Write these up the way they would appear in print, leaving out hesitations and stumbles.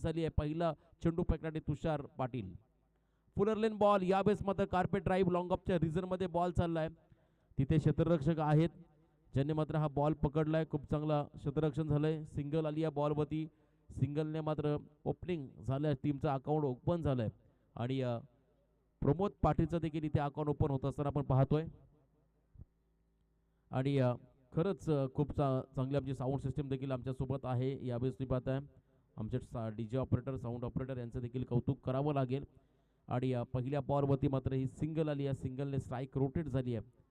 झाली आहे. पहिला चेंडू फेकणारे तुषार पाटील. फुलर लेन बॉल, यावेळेस मात्र कार्पेट ड्राईव्ह लॉंग ऑफच्या रिझन मध्ये बॉल चाललाय. तिथे क्षेत्ररक्षक आहेत ज्यांनी मात्र हा बॉल पकडलाय. खूप चांगला क्षेत्ररक्षण झालंय. सिंगल आली या बॉलवरती. सिंगलने मात्र ओपनिंग झालंय, टीमचं अकाउंट ओपन झालंय आणि प्रमोद पाटीलचं देखील इथे अकाउंट ओपन होत असताना आपण पाहतोय. आणि खरंच खूप चांगली आमची साऊंड सिस्टीम देखील आमच्यासोबत आहे. यावेळेस तुम्ही पाहताय आमचे डीजे ऑपरेटर, साऊंड ऑपरेटर यांचं देखील कौतुक करावं लागेल. आणि पहिल्या बॉलवरती मात्र ही सिंगल आली आहे. सिंगलने स्ट्राईक रोटेट झाली आहे.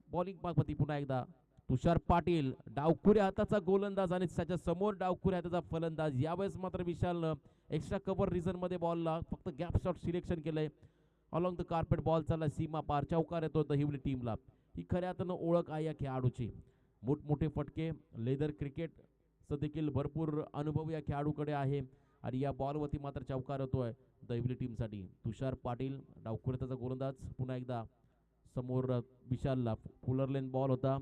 बॉलिंग पाकवरती पुन्हा एकदा तुषार पाटील, डावखुऱ्या हाताचा गोलंदाज आणि त्याच्या समोर डावखुऱ्या हाताचा फलंदाज. यावेळेस मात्र विशालनं एक्स्ट्रा कव्हर रिझन मध्ये बॉलला फक्त गॅप शॉट सिलेक्शन केलंय. अलॉंग द कार्पेट बॉल चालला सीमा पार. चौकार येतो दहिवली टीमला. ही खऱ्या अर्थानं ओळख आहे या खेळाडूची. मोठमोठे फटके, लेदर क्रिकेटचं देखील भरपूर अनुभव या खेळाडूकडे आहे आणि या बॉलवरती मात्र चौकार येतोय दहिवली टीमसाठी. तुषार पाटील, डावखुऱ्याचा गोलंदाज. पुन्हा एकदा समोर विशालला फुलर लेन बॉल होता.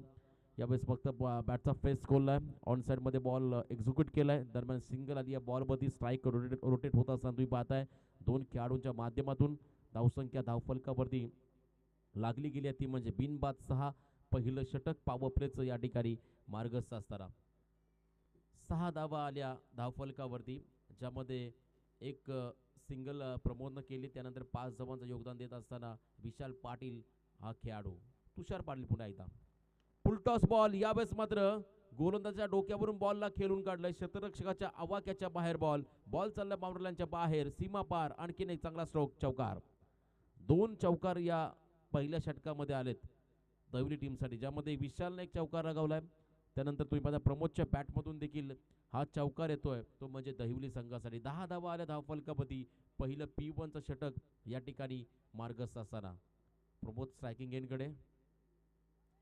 यावेळेस फक्त बॅटचा फेस खोललाय. ऑन साइड मध्ये बॉल एक्झिक्यूट केलाय. दरम्यान सिंगल आली या बॉलवरती. स्ट्राईक रोटेट होत असताना तुम्ही पाहताय दोन खेळाडूंच्या माध्यमातून धावसंख्या धावफलकावरती लागली गेली ती म्हणजे बिनबाद 6. पहिलं षटक पॉवर प्लेचं या ठिकाणी मार्गस्थ असताना 6 धावा आल्या धावफलकावरती, ज्यामध्ये एक सिंगल प्रमोदनं केली. त्यानंतर 5 धावांचं योगदान देत असताना विशाल पाटील हा खेळाडू. तुषार पाटील पुन्हा एकदा फुलटॉस बॉल. यावेळेस मात्र गोलंदाजाच्या डोक्यावरून बॉलला खेळून काढलाय. क्षेत्ररक्षकाच्या आवाक्याच्या बाहेर बॉल. बॉल चालला बाउंड्री लाईनच्या बाहेर, सीमा पार. आणखीन एक चांगला स्ट्रोक, चौकार. 2 चौकार या पहिल्या षटकामध्ये आलेत दहिवली टीमसाठी, ज्यामध्ये विशालने एक चौकार लगावलाय. त्यानंतर तुम्ही पाहता प्रमोदच्या बॅटमधून देखील हा चौकार येतोय, तो म्हणजे दहिवली संघासाठी. 10 धावा आल्या धावफलकावरती. पहिलं P1चं षटक या ठिकाणी मार्गस्थ असताना प्रमोद स्ट्रायकिंग एंडकडे.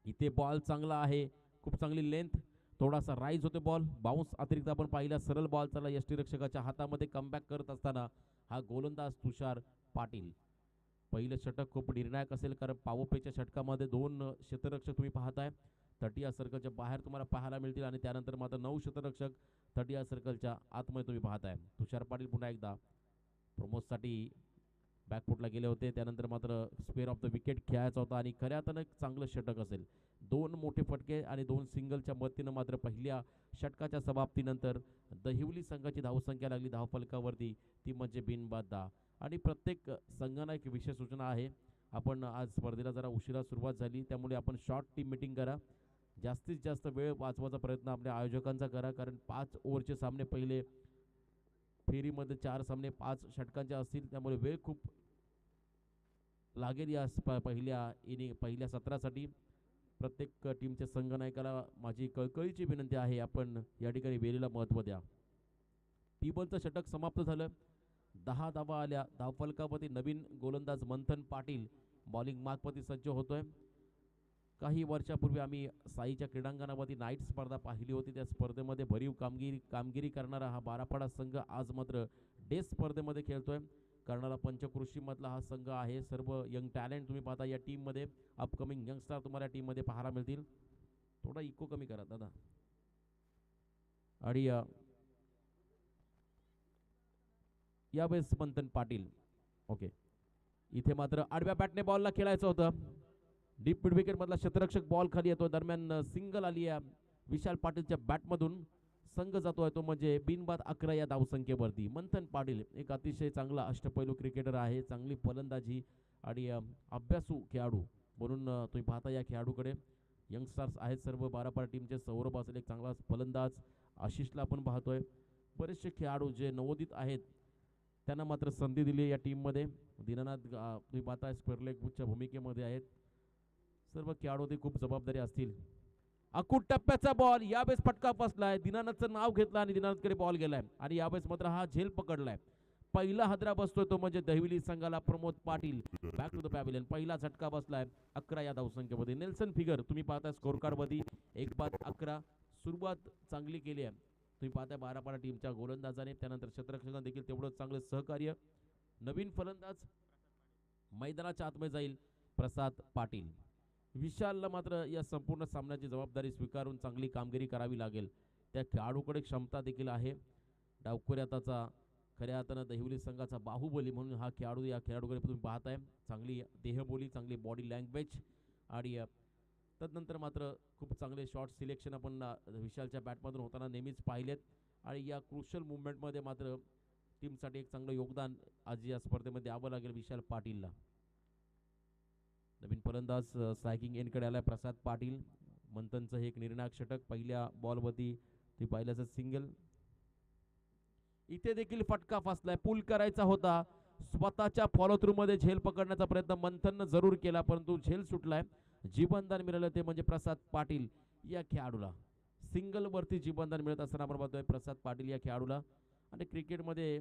इथे बॉल चांगला आहे, खूप चांगली लेंथ, थोडासा राईज होते बॉल. बाउन्स अतिरिक्त आपण पाहिला. सरळ बॉल चालला यष्टीरक्षकाच्या हातामध्ये. कमबॅक करत असताना हा गोलंदाज तुषार पाटील. पहिलं षटक खूप निर्णायक असेल, कारण पॉवर प्लेच्या षटकामध्ये 2 क्षेत्ररक्षक तुम्ही पाहताय 30 सर्कलच्या बाहेर तुम्हाला पाहायला मिळतील आणि त्यानंतर मात्र 9 क्षेत्ररक्षक 30 सर्कलच्या आतमध्ये तुम्ही पाहताय. तुषार पाटील पुन्हा एकदा प्रमोदसाठी बॅकफुटला गेले होते. त्यानंतर मात्र स्पेअर ऑफ द विकेट खेळायचा होता आणि खऱ्या अर्थानं चांगलं षटक असेल. 2 मोठे फटके आणि 2 सिंगलच्या मदतीनं मात्र पहिल्या षटकाच्या समाप्तीनंतर दहिवली संघाची धावसंख्या लागली धावफलकावरती, ती म्हणजे बिनबाद 10. आणि प्रत्येक संघांना एक विशेष सूचना आहे. आपण आज स्पर्धेला जरा उशिरा सुरुवात झाली, त्यामुळे आपण शॉर्ट टीम मीटिंग करा. जास्तीत जास्त वेळ वाचवायचा प्रयत्न आपल्या आयोजकांचा करा, कारण 5 ओव्हरचे सामने पहिले फेरीमध्ये 4 सामने 5 षटकांचे असतील, त्यामुळे वेळ खूप लागेल या पहिल्या सत्रासाठी. प्रत्येक टीमच्या संघनायकाला माझी कळकळीची विनंती आहे, आपण या ठिकाणी वेळेला महत्त्व द्या. P1चं षटक समाप्त झालं. 10 धावा आल्या धावफलकावरती. नवीन गोलंदाज मंथन पाटील बॉलिंग मार्कवरती सज्ज होतोय. काही वर्षापूर्वी आम्ही साईच्या क्रीडांगणावरती नाईट स्पर्धा पाहिली होती. त्या स्पर्धेमध्ये भरीव कामगिरी करणारा हा बारापाडा संघ आज मात्र डे स्पर्धेमध्ये खेळतोय. कर्नाळा पंचकृषीमधला हा संघ आहे. सर्व यंग टॅलेंट तुम्ही पाहता या टीममध्ये. अपकमिंग यंगस्टार तुम्हाला टीममध्ये पाहायला मिळतील. थोडा इको कमी करा दादा. आणि यावेळेस मंथन पाटील ओके. इथे मात्र आडव्या बॅटने बॉलला खेळायचं होतं. डीप मिड विकेट मधला क्षेत्ररक्षक बॉल खाली येतो. दरम्यान सिंगल आली आहे विशाल पाटीलच्या बॅटमधून. संघ जातोय तो म्हणजे बिनबाद 11 या धावसंख्येवरती. मंथन पाटील एक अतिशय चांगला अष्टपैलू क्रिकेटर आहे. चांगली फलंदाजी आणि अभ्यासू खेळाडू म्हणून तुम्ही पाहता या खेळाडूकडे. यंगस्टार्स आहेत सर्व बारापाडा टीमचे. सौरभ असेल एक चांगला फलंदाज. आशिषला आपण पाहतोय. बरेचसे खेळाडू जे नवोदित आहेत त्यांना मात्र संधी दिली या टीममध्ये. दीनानाथ तुम्ही पाहताय स्क्वेअर लेगच्या भूमिकेमध्ये आहेत. सर्व खेळाडू ते खूप जबाबदारी असतील. अकूट टप्प्याचा बॉल. यावेळेस फटका बसलाय. दीनानाथचं नाव घेतलं आणि दीनानाथकडे बॉल गेलाय आणि यावेळेस मात्र हा झेल पकडलाय. पहिला हादरा बसतोय तो म्हणजे दहिवली संघाला. Pramod Patil back to the pavilion. पहिला झटका बसलाय 11 या धावसंख्येमध्ये. नेल्सन फिगर तुम्ही पाहताय स्कोर कार्ड मध्ये 1-11. सुरुवात चांगली केली आहे तुम्ही पाहताय बारापाडा टीमच्या गोलंदाजाने. त्यानंतर क्षेत्ररक्षकांना देखील तेवढंच चांगलं सहकार्य. नवीन फलंदाज मैदानाच्या आतमध्ये जाईल प्रसाद पाटील. विशालला मात्र या संपूर्ण सामन्याची जबाबदारी स्वीकारून चांगली कामगिरी करावी लागेल. त्या खेळाडूकडे क्षमता देखील आहे. डावखुरी हाताचा खऱ्या अर्थानं दहिवली संघाचा बाहुबली म्हणून हा खेळाडू या खेळाडूकडे तुम्ही पाहताय. चांगली देहबोली, चांगली बॉडी लँग्वेज आणि तदनंतर मात्र खूप चांगले शॉट सिलेक्शन आपण विशालच्या बॅटमधून होताना नेहमीच पाहिलेत. आणि या क्रुशल मुवमेंटमध्ये मात्र टीमसाठी एक चांगलं योगदान आज या स्पर्धेमध्ये द्यावं लागेल विशाल पाटीलला. नवीन फलंदाज स्ट्रायकिंग एंडकडे आलाय प्रसाद पाटील. मंथनचं हे एक निर्णायक षटक पहिल्या बॉलवरती ते पाहिल्याचं सिंगल. इथे देखील फटका फसलाय. पुल करायचा होता. स्वतःच्या फॉलो थ्रू मध्ये झेल पकडण्याचा प्रयत्न मंथननं जरूर केला परंतु झेल सुटलाय. जीवनदान मिळालं ते म्हणजे प्रसाद पाटील या खेळाडूला. सिंगल वरती जीवनदान मिळत असताना आपण पाहतोय प्रसाद पाटील या खेळाडूला. आणि क्रिकेटमध्ये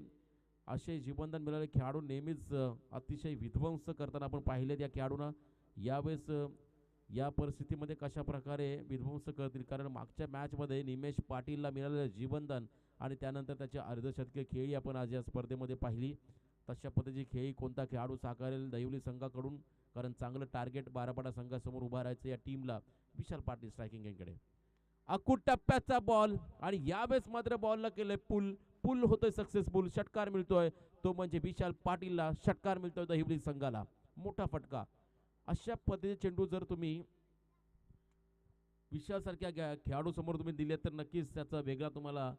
असे जीवनदान मिळालेले खेळाडू नेहमीच अतिशय विध्वंस करताना आपण पाहिलेत या खेळाडूंना. यावेळेस या परिस्थितीमध्ये कशा प्रकारे विध्वंस करतील, कारण मागच्या मॅचमध्ये निमेश पाटीलला मिळालेलं जीवनदान आणि त्यानंतर त्याची अर्धशतकीय खेळी आपण आज या स्पर्धेमध्ये पाहिली. तशा पद्धतीची खेळी कोणता खेळाडू साकारेल दहिवली संघाकडून, कारण चांगलं टार्गेट बारापाडा संघासमोर उभा राहायचं या टीमला. विशाल पाटील स्ट्रायकिंग एंडकडे. अकूट टप्प्याचा बॉल आणि यावेळेस मात्र बॉलला केलंय पुल. पुल होतोय सक्सेसफुल. षटकार मिळतोय तो म्हणजे विशाल पाटीलला. षटकार मिळतोय दहिवली संघाला. मोठा फटका. अशा पद्धतीचे चेंडू जर तुम्ही विशाल सारख्या खेळाडू समोर तुम्ही दिले तर नक्कीच त्याचा वेगळा तुम्हाला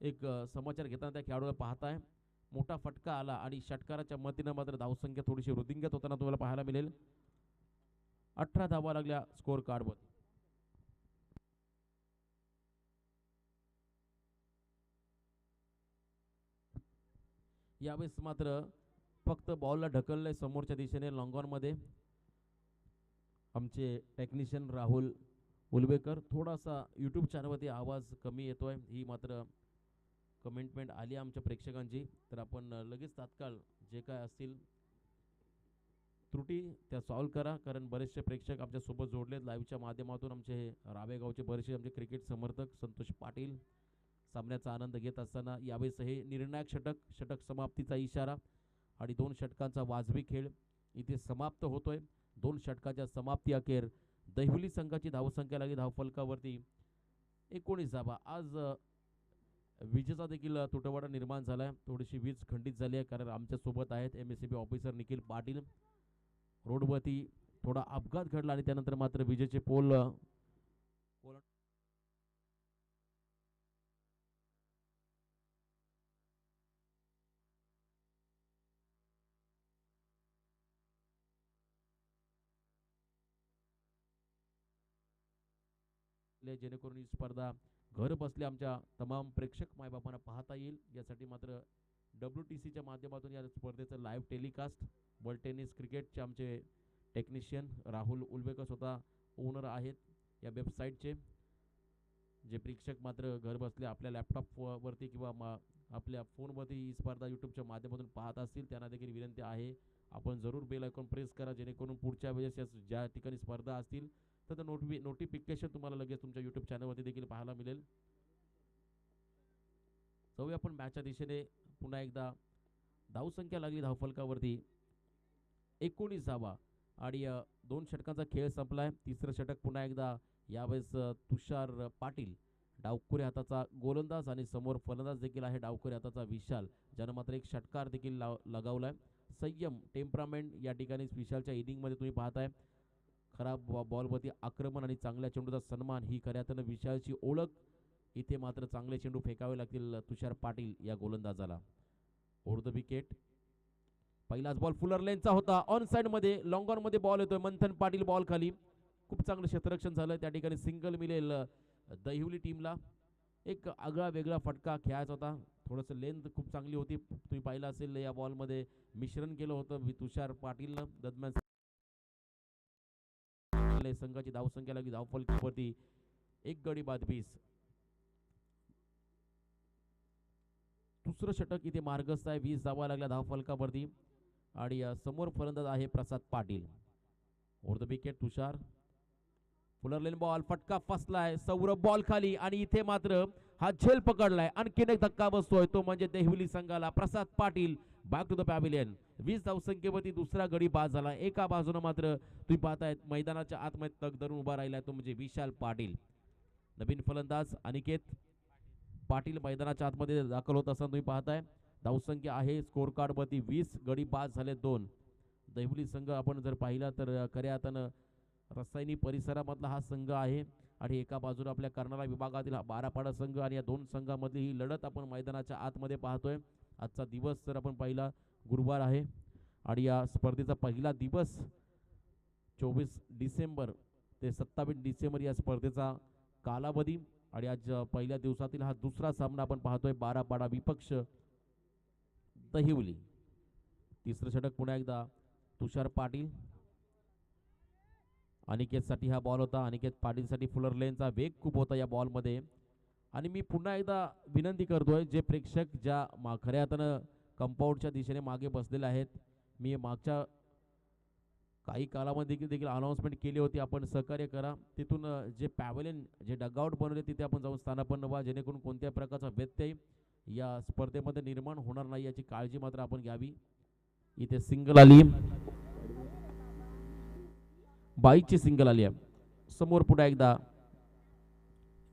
एक समाचार घेताना त्या खेळाडूला पाहताय. मोठा फटका आला आणि षटकाराच्या मतीनं मात्र धावसंख्या थोडीशी वृद्धिंगत होताना तुम्हाला पाहायला मिळेल. 18 धावा लागल्या स्कोर कार्डवर. यावेळेस मात्र फक्त बॉलला ढकललंय समोरच्या दिशेने लॉंगॉनमध्ये आमचे टेक्निशियन राहुल उलवेकर. थोडासा यूट्यूब चॅनलवरती आवाज कमी येतोय, ही मात्र कमेंटमेंट आली आमच्या प्रेक्षकांची. तर आपण लगेच तात्काळ जे काय असतील त्रुटी त्या सॉल्व करा, कारण बरेचसे प्रेक्षक आमच्यासोबत जोडलेत लाईव्हच्या माध्यमातून. आमचे रावेगावचे बरेचसे आमचे क्रिकेट समर्थक संतोष पाटील सामन्याचा आनंद घेत असताना यावेळेस हे निर्णायक षटक समाप्तीचा इशारा आणि 2 षटकांचा वाजवी खेळ इथे समाप्त होतोय. 2 षटकाच्या समाप्ती अखेर दहिवली संघाची धावसंख्या लागली धावफलकावरती 19 धावा. आज विजेचा देखील तुटवडा निर्माण झालाय. थोडीशी वीज खंडित झाली आहे, कारण आमच्या सोबत आहेत MSCB ऑफिसर निखिल पाटील. रोडवरती थोडा अपघात घडला आणि त्यानंतर मात्र विजेचे पोल जेणेकरून ही स्पर्धा घर बसल्या आमच्या तमाम प्रेक्षक मायबापांना पाहता येईल. यासाठी मात्र WTCच्या माध्यमातून या स्पर्धेचं लाईव्ह टेलिकास्ट वर्ल्ड टेनिस क्रिकेटचे आमचे टेक्निशियन राहुल उलवेकर स्वतः ओनर आहेत या वेबसाईटचे. जे प्रेक्षक मात्र घर बसल्या आपल्या लॅपटॉपवरती किंवा आपल्या फोनवरती ही स्पर्धा यूट्यूबच्या माध्यमातून पाहत असतील त्यांना देखील विनंती आहे आपण जरूर बेल आयकॉन प्रेस करा, जेणेकरून पुढच्या वेळेस ज्या ठिकाणी स्पर्धा असतील तर नोटिफिकेशन तुम्हाला लगेच तुमच्या यूट्यूब चॅनलवरती देखील पाहायला मिळेल. जाऊया आपण मॅचच्या दिशेने. पुन्हा एकदा धावसंख्या लागली धावफलकावरती 19 धावा आणि 2 षटकांचा खेळ संपलाय. तिसरं षटक पुन्हा एकदा यावेळेस तुषार पाटील डावखुरे हाताचा गोलंदाज आणि समोर फलंदाज देखील आहे डावखुरे हाताचा विशाल, ज्यानं मात्र एक षटकार देखील लगावलाय. संयम टेम्परामेंट या ठिकाणी विशालच्या इनिंगमध्ये तुम्ही पाहताय. खराब बॉलवरती आक्रमण आणि चांगल्या चेंडूचा सन्मान ही खऱ्या अर्थानं विशालची ओळख. इथे मात्र चांगले चेंडू फेकावे लागतील तुषार पाटील या गोलंदाजाला. Over the wicket. पहिलाच बॉल फुलर लेनचा होता. ऑन साइड मध्ये लॉंग ऑन मध्ये बॉल येतोय. मंथन पाटील बॉल खाली. खूप चांगलं क्षेत्ररक्षण झालं त्या ठिकाणी. सिंगल मिळेल दहिवली टीमला. एक आगळा वेगळा फटका खेळायचा होता. थोडंसं लेंथ खूप चांगली होती. तुम्ही पाहिलं असेल या बॉलमध्ये मिश्रण केलं होतं तुषार पाटीलनं. दरम्यान संघाची धावसंख्या लागली धावफलकावरती 1 गडी बाद 20. दुसरं षटक इथे मार्गस्थ आहे. 20 धावा लागल्या धावफलकावरती आणि समोर फलंदाज आहे Prasad Patil. Over the wicket Tushar. Fuller length ball. फटका फसलाय. सौरभ बॉल खाली आणि इथे मात्र हा झेल पकडलाय. आणखीन एक धक्का बसतोय तो म्हणजे देहवली संघाला. Prasad Patil back to the pavilion. 20 धावसंख्येवरती दुसरा गडी बाद झाला. एका बाजूने मात्र तुम्ही पाहताय मैदानाच्या आतमध्ये तग धरून उभा राहिला तो म्हणजे विशाल पाटील. नवीन फलंदाज अनिकेत पाटील मैदानाच्या आतमध्ये दाखल होत असताना तुम्ही पाहताय. धावसंख्या आहे स्कोर कार्ड वरती 20, गडी बाद झाले 2. दहिवली संघ आपण जर पाहिला तर खऱ्या अर्थानं रसायनी परिसरामधला हा संघ आहे आणि एका बाजूला आपल्या कर्नाळा विभागातील हा बारापाडा संघ आणि या दोन संघामधली ही लढत आपण मैदानाच्या आतमध्ये पाहतोय. आजचा दिवस जर आपण पाहिला गुरुवार आहे आणि या स्पर्धेचा पहिला दिवस 24 डिसेंबर ते 27 डिसेंबर या स्पर्धेचा कालावधी आणि आज पहिल्या दिवसातील हा दुसरा सामना आपण पाहतोय बारापाडा विपक्ष दहिवली. तिसरं षटक पुन्हा एकदा तुषार पाटील. अनिकेतसाठी हा बॉल होता. अनिकेत पाटीलसाठी फुलर लेनचा वेग खूप होता या बॉलमध्ये आणि मी पुन्हा एकदा विनंती करतोय जे प्रेक्षक ज्या खऱ्या अर्थानं कंपाऊंडच्या दिशेने मागे बसलेले आहेत, मी मागच्या काही कालामध्ये देखील अनाउन्समेंट केली होती, आपण सहकार्य करा. तिथून जे पॅव्हलियन जे डगआउट बनवले तिथे आपण जाऊन स्थानापन्न व्हा जेणेकरून कोणत्याही प्रकारचा व्यत्यय या स्पर्धेमध्ये निर्माण होणार नाही याची काळजी मात्र आपण घ्यावी. इथे सिंगल आली, बाईची सिंगल आली आहे. समोर पुन्हा एकदा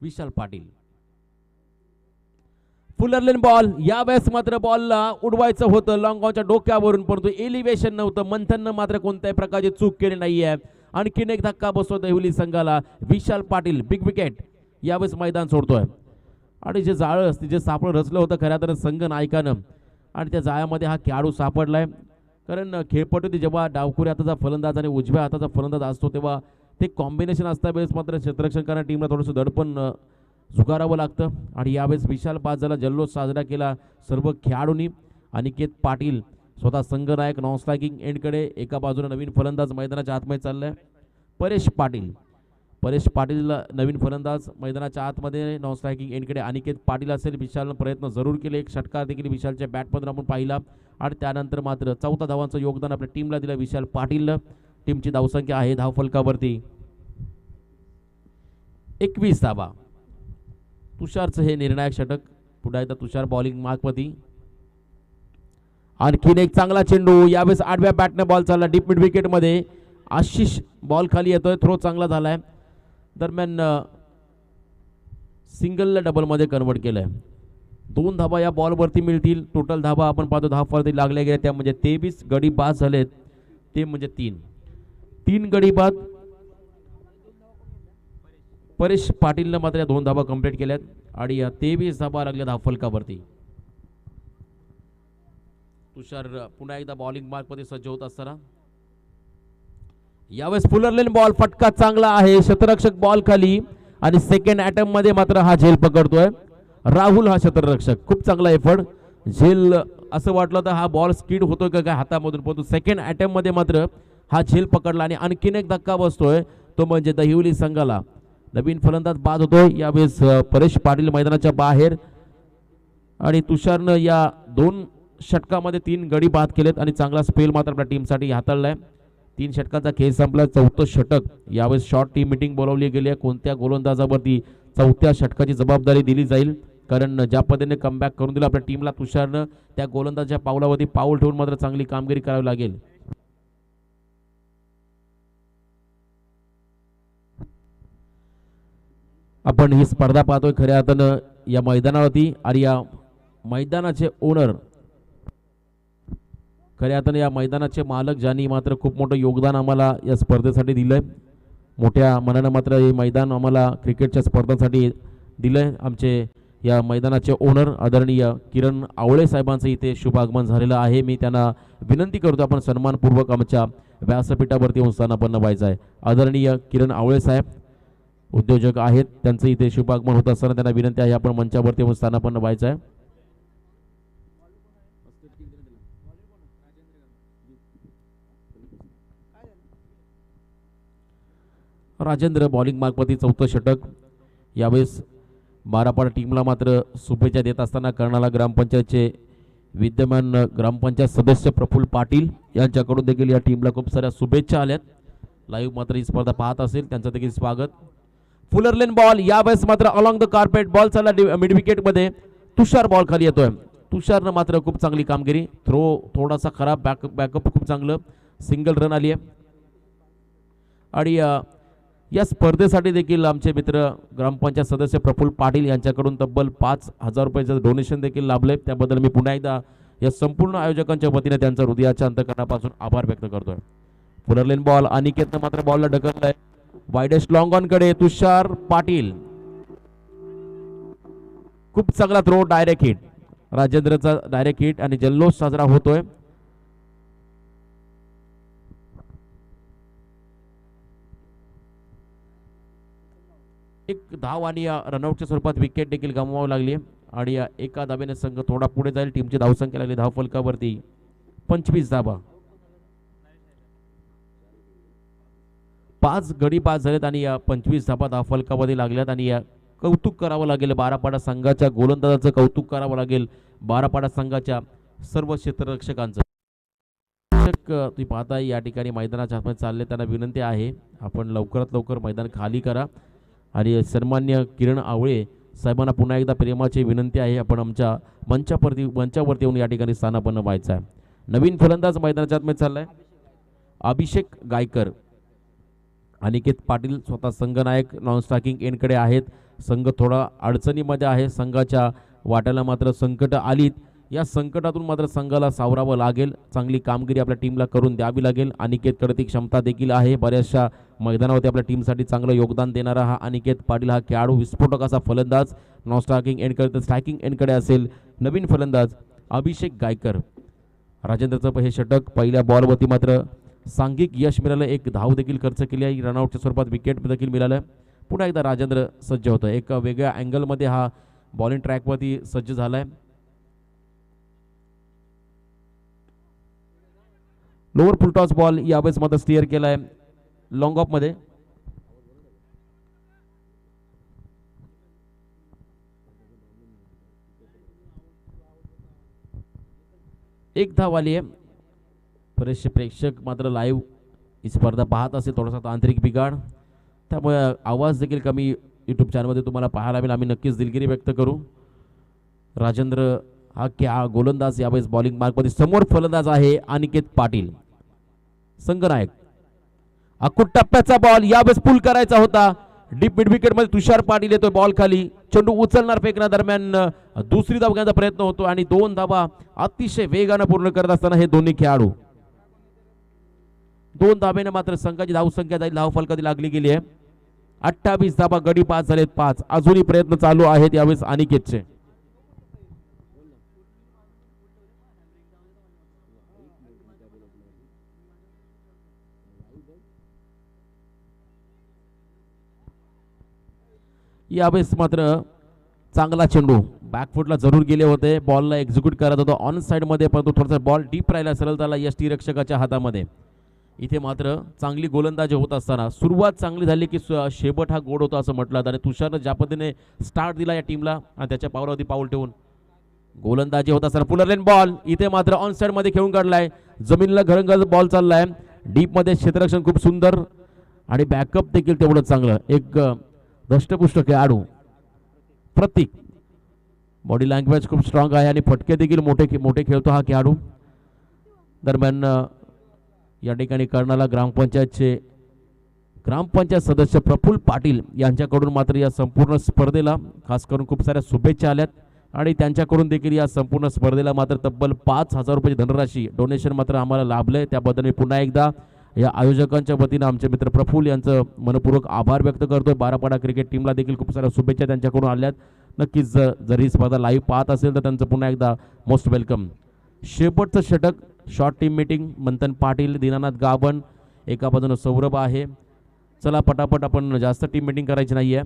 विशाल पाटील. फुलरलेन बॉल यावेळेस मात्र बॉलला उडवायचं होतं लॉंग ऑनच्या डोक्यावरून, परंतु एलिव्हेशन नव्हतं. मंथननं मात्र कोणत्याही प्रकारची चूक केली नाहीये. आणखीन एक धक्का बसतो दहिवली संघाला. विशाल पाटील बिग विकेट यावेळेस मैदान सोडतोय आणि जे जाळं असते जे सापड रचलं होतं खऱ्या तर संघ नायकानं आणि त्या जाळ्यामध्ये हा खेळाडू सापडलाय. कारण खेळपट्टी जेव्हा डावखुऱ्या हाताचा फलंदाज आणि उजव्या हाताचा फलंदाज असतो तेव्हा ते कॉम्बिनेशन असता वेळेस मात्र क्षेत्ररक्षण करणाऱ्या टीमला थोडंसं दडपण झुगारावं लागतं आणि यावेळेस विशाल पाजाला जल्लोष साजरा केला सर्व खेळाडूंनी. अनिकेत पाटील स्वतः संघनायक नॉन स्ट्रायकिंग एंडकडे, एका बाजूने नवीन फलंदाज मैदानाच्या आतमध्ये चाललाय परेश पाटील. परेश पाटील नवीन फलंदाज मैदानाच्या आतमध्ये नॉन स्ट्रायकिंग एंडकडे अनिकेत पाटील असेल. विशालनं प्रयत्न जरूर केले, एक षटकार देखील विशालच्या बॅटमधून आपण पाहिला आणि त्यानंतर मात्र 14 धावांचं योगदान आपल्या टीमला दिलं विशाल पाटीलनं. टीमची धावसंख्या आहे धावफलकावरती 21 धावा. तुषारचं हे निर्णायक षटक. पुन्हा एकदा तुषार बॉलिंग मार्कवरती. आणखीन एक चांगला चेंडू यावेळेस आडव्या बॅटने बॉल चालला डीप मिड विकेट मध्ये. आशिष बॉल खाली येतोय, थ्रो चांगला झालाय. दरम्यान सिंगलला डबल मध्ये कन्वर्ट केलंय. 2 धावा या बॉलवरती मिळतील. टोटल धावा आपण पाहतो धावावरती लागल्या गेल्या त्या म्हणजे 23. गडी बाद झालेत ते म्हणजे 3 गडी बाद. परेश पाटीलनं मात्र या 2 धावा कंप्लीट केल्यात आणि या 23 धावा लागल्या धावफलकावरती. तुषार पुन्हा एकदा बॉलिंग मार्कमध्ये सज्ज होत असताना यावेळेस फुलरलेन बॉल फटका चांगला आहे. क्षेत्ररक्षक बॉल खाली आणि सेकंड अटेम्प्ट मध्ये मात्र हा झेल पकडतोय राहुल. हा क्षेत्ररक्षक खूप चांगला एफर्ट. झेल असं वाटलं तर हा बॉल स्किड होतोय का काय हातामधून, परंतु सेकंड अटेम्प्ट मध्ये मात्र हा झेल पकडला आणि आणखीन एक धक्का बसतोय तो म्हणजे दहिवली संघाला. नवीन फलंदाज बाद होतोय यावेळेस परेश पाटील मैदानाच्या बाहेर आणि तुषारनं या 2 षटकामध्ये 3 गडी बाद केलेत आणि चांगला स्पेल मात्र आपल्या टीमसाठी हाताळलाय. 3 षटकाचा खेळ संपला. 4थं षटक यावेळेस शॉर्ट टीम मीटिंग बोलावली गेली आहे. कोणत्या गोलंदाजावरती 4थ्या षटकाची जबाबदारी दिली जाईल, कारण ज्या पद्धतीने कमबॅक करून दिला आपल्या टीमला तुषारनं त्या गोलंदाजाच्या पावलावरती पाऊल ठेवून मात्र चांगली कामगिरी करावी लागेल. आपण ही स्पर्धा पाहतोय खऱ्या अर्थानं या मैदानावरती आणि या मैदानाचे ओनर खऱ्या अर्थानं या मैदानाचे मालक ज्यांनी मात्र खूप मोठं योगदान आम्हाला या स्पर्धेसाठी दिलंय. मोठ्या मनानं मात्र हे मैदान आम्हाला क्रिकेटच्या स्पर्धांसाठी दिलंय. आमचे या मैदानाचे ओनर आदरणीय किरण आवळे साहेबांचं इथे शुभ आगमन झालेलं आहे. मी त्यांना विनंती करतो आपण सन्मानपूर्वक आमच्या व्यासपीठावरती येऊन स्थानापन्न व्हायचं आहे. आदरणीय किरण आवळे साहेब उद्योजक आहेत, त्यांचं इथे शुभ आगमन होत असताना त्यांना विनंती आहे आपण मंचावरती येऊन स्थानापन्न व्हायचं आहे. राजेंद्र बॉलिंग मार्कवरती 4थं षटक. यावेळेस बारापाडा टीमला मात्र शुभेच्छा देत असताना कर्नाळा ग्रामपंचायतचे विद्यमान ग्रामपंचायत सदस्य प्रफुल्ल पाटील यांच्याकडून देखील या टीमला खूप साऱ्या शुभेच्छा आल्यात. लाईव्ह मात्र ही स्पर्धा पाहत असेल त्यांचं देखील स्वागत. फुलरलेन बॉल यावेळेस मात्र अलॉंग द कार्पेट बॉल चालला मिड विकेट मध्ये. तुषार बॉल खाली येतोय. तुषारनं मात्र खूप चांगली कामगिरी. थ्रो थोडासा खराब, बॅकअप खूप चांगलं, सिंगल रन आली आहे. आणि या स्पर्धेसाठी देखील आमचे मित्र ग्रामपंचायत सदस्य प्रफुल्ल पाटील यांच्याकडून तब्बल 5,000 रुपयाचं डोनेशन देखील लाभले. त्याबद्दल मी पुन्हा एकदा या संपूर्ण आयोजकांच्या वतीने त्यांचा हृदयाच्या अंतकरणापासून आभार व्यक्त करतोय. पुनर्लेन बॉल, अनिकेतनं मात्र बॉलला ढकललाय वाईडेस्ट लॉंग ऑन कडे. तुषार पाटील खूप चांगला थ्रो, डायरेक्ट हिट, राजेंद्रचा डायरेक्ट हिट आणि जल्लोष साजरा होतोय. एक धाव आणि रनआउटच्या स्वरूपात विकेट देखील गमवावी लागली आणि एका धावेने संघ थोडा पुढे जाईल. टीमची धावसंख्या लागली धाव फलकावरती 25 धावा. 5 गडी बाद झालेत आणि 25 धावा धाव फलकावरती लागल्यात. आणि कौतुक करावं लागेल बारापाडा संघाच्या गोलंदाजाचं, कौतुक करावं लागेल बारापाडा संघाच्या सर्व क्षेत्ररक्षकांचं. तुम्ही पाहता या ठिकाणी मैदानाच्या आतमध्ये चालले, त्यांना विनंती आहे आपण लवकरात लवकर मैदान खाली करा. आणि सन्मान्य किरण आवळे साहेबांना पुन्हा एकदा प्रेमाची विनंती आहे, आपण आमच्या मंचावरती येऊन या ठिकाणी स्थानापन्न व्हायचं आहे. नवीन फलंदाज मैदानाच्या आतमध्ये चाललाय अभिषेक गायकर. अनिकेत पाटील स्वतः संघनायक नॉन स्ट्रायकिंग एंडकडे आहेत. संघ थोडा अडचणीमध्ये आहे, संघाच्या वाट्याला मात्र संकट आलीत. या संकटातून मात्र संघाला सावरावं लागेल, चांगली कामगिरी आपल्या टीमला करून द्यावी लागेल. अनिकेतकडे ती क्षमता देखील आहे, बऱ्याचशा मैदानावरती आपल्या टीमसाठी चांगलं योगदान देणारा हा अनिकेत पाटील हा खेळाडू, विस्फोटक असा फलंदाज. नॉन स्ट्रायकिंग एंडकडे तर स्ट्रायकिंग एंडकडे असेल नवीन फलंदाज अभिषेक गायकर. राजेंद्रचं हे षटक पहिल्या बॉलवरती मात्र सांघिक यश मिळालं, एक धाव देखील खर्च केली आहे, रनआउटच्या स्वरूपात विकेट देखील मिळालं. पुन्हा एकदा राजेंद्र सज्ज होतं, एक वेगळ्या अँगलमध्ये हा बॉलिंग ट्रॅकवरती सज्ज झालाय. लोअर फुलटॉस बॉल यावेळेस मात्र स्टिअर केलाय लॉंग ऑफ मध्ये. एक धाव आली आहे. बरेचसे प्रेक्षक मात्र लाईव्ह ही स्पर्धा पाहत असेल, थोडासा तांत्रिक बिघाड त्यामुळे आवाज देखील कमी यूट्यूब चॅनलमध्ये तुम्हाला पाहायला मिळेल. आम्ही नक्कीच दिलगिरी व्यक्त करू. राजेंद्र हा क्या गोलंदाज यावेळेस बॉलिंग मार्कमध्ये. समोर फलंदाज आहे अनिकेत पाटील संघनायक. अकुट टप्प्याचा बॉल यावेळेस पुल करायचा होता, डीप मिड विकेट मध्ये तुषार पाटील येतोय बॉल खाली, चेंडू उचलणार फेकण्यादरम्यान दुसरी धाव घेण्याचा प्रयत्न होतो आणि 2 धावा अतिशय वेगाने पूर्ण करत असताना हे दोन्ही खेळाडू 2 धावेने मात्र संघाची धावसंख्या जाईल धाव फलकावरती लागली गेली आहे. 28 धावा गडी पास झालेत 5. अजूनही प्रयत्न चालू आहेत यावेळेस अनिकेतचे. यावेळेस मात्र चांगला चेंडू बॅकफुटला जरूर गेले होते, बॉलला एक्झिक्यूट करत होता ऑन साइड मध्ये, परंतु थोडासा बॉल डीप राहिला सरळ त्याला यष्टी रक्षकाच्या हातामध्ये. इथे मात्र चांगली गोलंदाजी होत असताना सुरुवात चांगली झाली की शेवट हा गोड होता असं म्हटलं. आणि तुषारनं ज्या पद्धतीने स्टार्ट दिला या टीमला आणि त्याच्या पावलावरती पाऊल ठेवून गोलंदाजी होत असताना पुनर्लेन बॉल इथे मात्र ऑन साइड मध्ये खेळून काढलाय, जमिनीला घरंगळ बॉल चाललाय, डीप मध्ये क्षेत्ररक्षण खूप सुंदर आणि बॅकअप देखील तेवढं चांगलं. एक दष्टपुष्ट खेळाडू प्रतीक, बॉडी लँग्वेज खूप स्ट्रॉंग आहे आणि फटके देखील मोठे मोठे खेळतो हा खेळाडू. दरम्यान या ठिकाणी कर्णाला ग्रामपंचायत सदस्य प्रफुल्ल पाटील यांच्याकडून मात्र या संपूर्ण स्पर्धेला खास करून खूप साऱ्या शुभेच्छा आल्यात आणि त्यांच्याकडून देखील या संपूर्ण स्पर्धेला मात्र तब्बल 5,000 रुपयाची धनराशी डोनेशन मात्र आम्हाला लाभलंय. त्याबद्दल मी पुन्हा एकदा या आयोजकांच्या वतीनं आमचे मित्र प्रफुल्ल यांचं मनपूर्वक आभार व्यक्त करतोय. बारापाडा क्रिकेट टीमला देखील खूप साऱ्या शुभेच्छा त्यांच्याकडून आल्यात. नक्कीच जर ही स्पर्धा लाईव्ह पाहत असेल तर त्यांचं पुन्हा एकदा मोस्ट वेलकम. शेवटचं षटक शॉर्ट टीम मीटिंग, मंथन पाटील, दीनानाथ गावण, एका बाजूनं सौरभ आहे. चला पटापट, आपण जास्त टीम मीटिंग करायची नाहीये.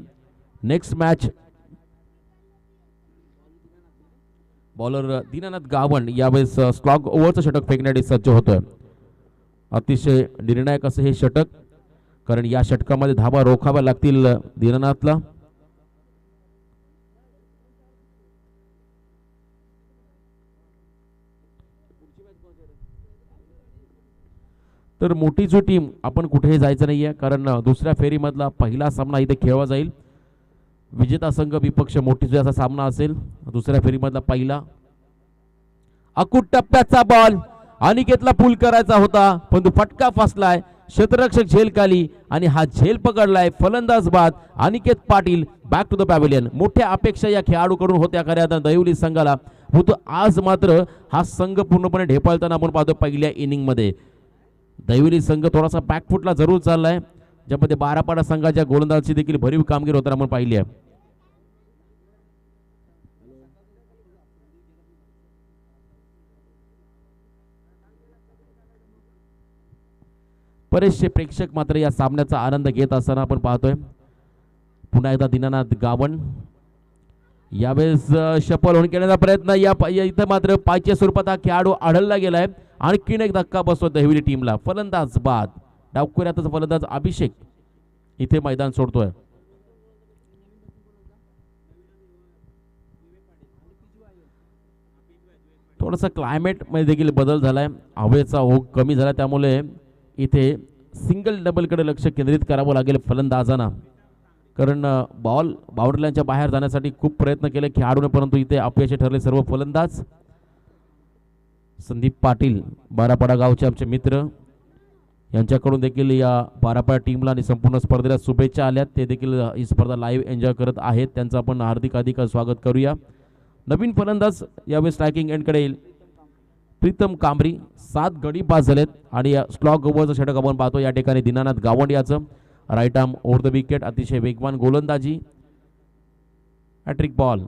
Next match bowler Dinanath Gawan यावेळेस स्लॉग ओव्हरचं षटक फेकण्यासाठी सज्ज होतोय. अतिशय निर्णायक असं हे षटक, कारण या षटकामध्ये धावा रोखाव्या लागतील दीनानाथला. तर मोठी जो टीम आपण कुठेही जायचं नाहीये, कारण दुसऱ्या फेरीमधला पहिला सामना इथे खेळला जाईल. विजेता संघ विपक्ष मोठी जो असा सामना असेल दुसऱ्या फेरीमधला पहिला. अकूट टप्प्याचा बॉल अनिकेतला पूल करायचा होता, पण तो फटका फसलाय. क्षेत्ररक्षक झेल खाली आणि हा झेल पकडलाय. फलंदाज बाद Aniket Patil back to the pavilion. मोठ्या अपेक्षा या खेळाडूकडून होत्या खऱ्या दहिवली संघाला, परंतु आज मात्र हा संघ पूर्णपणे ढेपाळताना आपण पाहतो. पहिल्या इनिंग मध्ये दहिवली संघ थोडासा बॅकफुटला जरूर चाललाय, ज्यामध्ये बारापाडा संघाच्या गोलंदाजाची देखील भरीव कामगिरी होताना आपण पाहिली आहे. बरेचसे प्रेक्षक मात्र या सामन्याचा आनंद घेत असताना आपण पाहतोय. पुन्हा एकदा दीनानाथ गावण यावेळेस शपल होऊन केल्याचा प्रयत्न. इथं मात्र पायच्या स्वरूपात हा खेळाडू आढळला गेलाय. आणखीन एक धक्का बसतो दहिवली टीमला. फलंदाज बाद डावखुऱ्यातच फलंदाज अभिषेक इथे मैदान सोडतोय. थोडासा क्लायमेट मध्ये देखील बदल झालाय, हवेचा ओघ कमी झाला, त्यामुळे इथे सिंगल डबल कडे लक्ष केंद्रित करावं लागेल फलंदाजांना, कारण बॉल बाउंड्रीलाईनच्या बाहेर जाण्यासाठी खूप प्रयत्न केले खेळाडूने, परंतु इथे अपयशी ठरले सर्व फलंदाज. संदीप पाटील बारापाडा गावचे आमचे मित्र, यांच्याकडून देखील या बारापाडा टीमला आणि संपूर्ण स्पर्धेला शुभेच्छा आल्यात. ते देखील ही स्पर्धा लाईव्ह एन्जॉय करत आहेत, त्यांचं आपण हार्दिक स्वागत करूया. नवीन फलंदाज यावेळी स्ट्रायकिंग एंडकडे येईल. प्रीतम कांबरी 7 गडी पास झालेत आणि स्लॉग ओव्हरचं षटक आपण पाहतो या ठिकाणी दीनानाथ गावंड याचं. Right arm over the wicket, अतिशय वेगवान गोलंदाजी. हॅट्रिक बॉल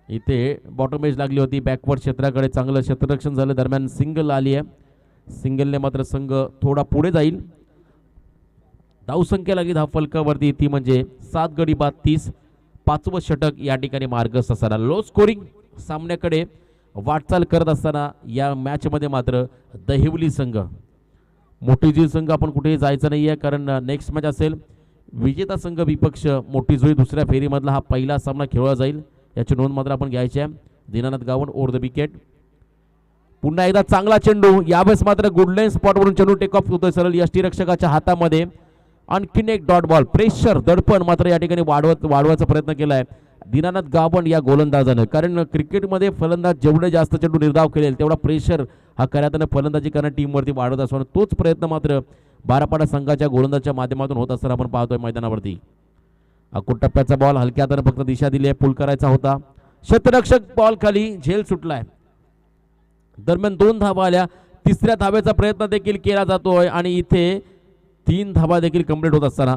इथे बॉटम एज लागली होती, बॅकवर्ड क्षेत्राकडे चांगलं क्षेत्ररक्षण झालं. दरम्यान सिंगल आली आहे, सिंगलने मात्र संघ थोडा पुढे जाईल. धावसंख्या लागली धावफलकावरती, ती म्हणजे 7 गडी बाद 30. 5वं षटक या ठिकाणी मार्गस्थ असताना लो स्कोरिंग सामन्याकडे वाटचाल करत असताना या मॅच मध्ये मात्र दहिवली संघ मोठीजी संघ आपण कुठेही जायचं नाहीये, कारण नेक्स्ट मॅच असेल विजेता संघ विपक्ष मोठी जुळी. दुसऱ्या फेरीमधला हा पहिला सामना खेळला जाईल, याची नोंद मात्र आपण घ्यायची आहे. Dinanath Gawand over the wicket. पुन्हा एकदा चांगला चेंडू, यावेळेस मात्र गुडलाईन स्पॉटवरून चेंडू टेक ऑफ होतोय सरळ यष्टीरक्षकाच्या हातामध्ये. आणखीन एक डॉट बॉल. प्रेशर दडपण मात्र या ठिकाणी वाढवायचा प्रयत्न केलाय दीनानाथ गावंड या गोलंदाजानं, कारण क्रिकेटमध्ये फलंदाज जेवढे जास्त चेंडू निर्धाव केलेल तेवढा प्रेशर हा खऱ्यातनं फलंदाजी करणाऱ्या टीमवरती वाढत असतो. तोच प्रयत्न मात्र बारापाडा संघाच्या गोलंदाजाच्या माध्यमातून होत असताना आपण पाहतोय मैदानावरती. अकूट टप्प्याचा बॉल हलक्या हाताने फक्त दिशा दिली आहे, पूल करायचा होता. क्षेत्ररक्षक बॉल खाली, झेल सुटलाय. दरम्यान 2 धावा आल्या, तिसऱ्या धावेचा प्रयत्न देखील केला जातोय आणि इथे 3 धावा देखील कंप्लीट होत असताना